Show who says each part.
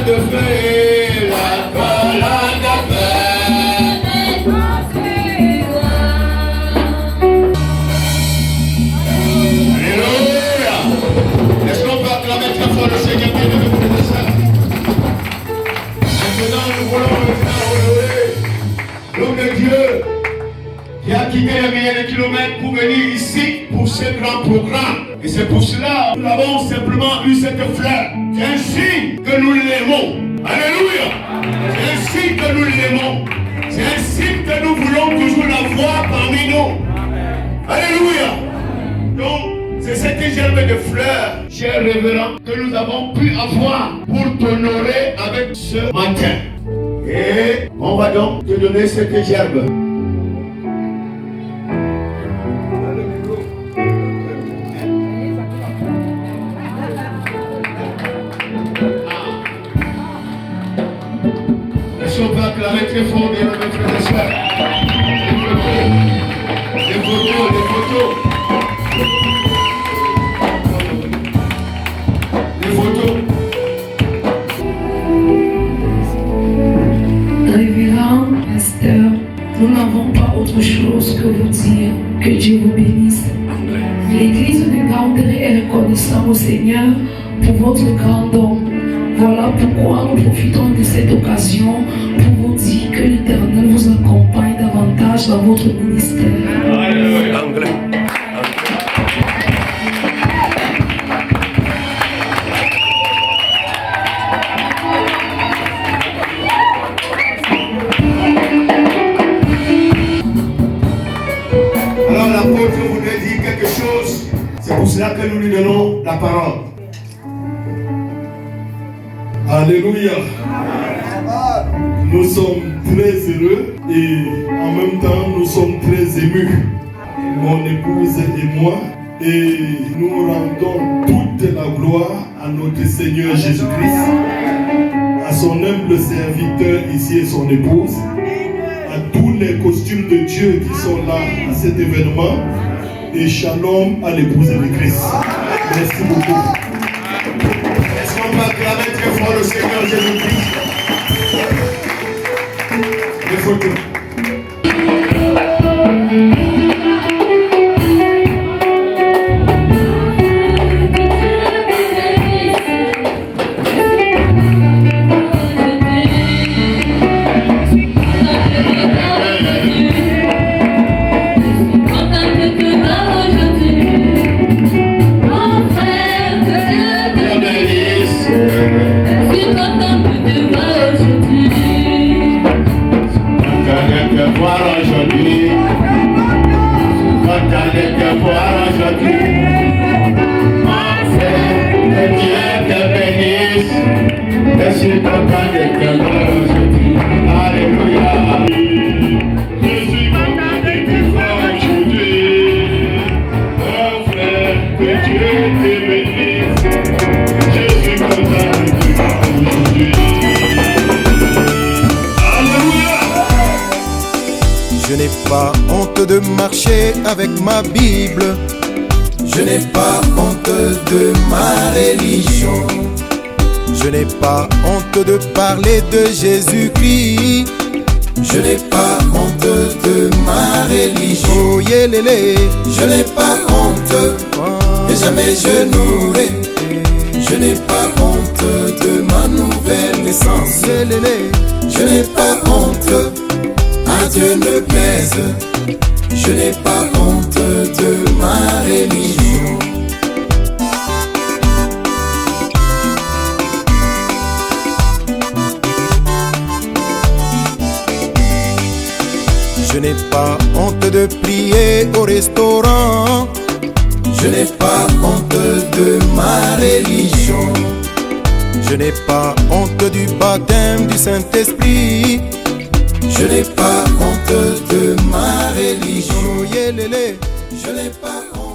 Speaker 1: de feu, la colonne de feu. Alléluia. Est-ce qu'on peut acclamer très fort le Seigneur qui est de nous ça? Maintenant, nous voulons le faire relever l'homme de Dieu qui a quitté les milliers de kilomètres pour venir ici pour ce grand programme. Et c'est pour cela que nous avons simplement eu cette fleur. C'est un signe que nous l'aimons. Alléluia. C'est un signe que nous l'aimons. C'est un signe que nous voulons toujours la voir parmi nous. Alléluia. Donc, c'est cette gerbe de fleurs, cher révérend, que nous avons pu avoir pour t'honorer avec ce matin. Et on va donc te donner cette gerbe. On peut acclamer très fort de nos frères et sœurs. Les photos.
Speaker 2: Révérend, pasteur, nous n'avons pas autre chose que vous dire. Que Dieu vous bénisse. L'Église de Gandré est reconnaissante au Seigneur pour votre grand don. Voilà pourquoi nous profitons de cette occasion pour vous dire que l'Éternel vous accompagne davantage dans votre ministère.
Speaker 1: Anglais. Alors l'apôtre voudrait dire quelque chose. C'est pour cela que nous lui donnons la parole.
Speaker 3: Alléluia. Nous sommes très heureux et en même temps nous sommes très émus. Mon épouse et moi. Et nous rendons toute la gloire à notre Seigneur Jésus-Christ, à son humble serviteur ici et son épouse, à tous les costumes de Dieu qui sont là à cet événement. Et shalom à l'épouse de Christ. Merci beaucoup.
Speaker 1: Est-ce qu'on peut acclamer très fort le Seigneur Jésus-Christ? Les photos.
Speaker 4: Je n'ai pas honte de marcher avec ma Bible.
Speaker 5: Je n'ai pas honte de ma religion.
Speaker 4: Je n'ai pas honte de parler de Jésus-Christ.
Speaker 5: Je n'ai pas honte de ma religion.
Speaker 4: Oh yélélé.
Speaker 5: Je n'ai pas honte et jamais je n'aurai. Je n'ai pas honte de ma nouvelle naissance. Je n'ai pas honte, à Dieu ne plaise. Je n'ai pas honte de ma religion.
Speaker 4: Je n'ai pas honte de prier au restaurant.
Speaker 5: Je n'ai pas honte de ma religion.
Speaker 4: Je n'ai pas honte du baptême du Saint-Esprit.
Speaker 5: Je n'ai pas honte de ma religion.
Speaker 4: Oh, yeah,
Speaker 5: Je n'ai pas honte.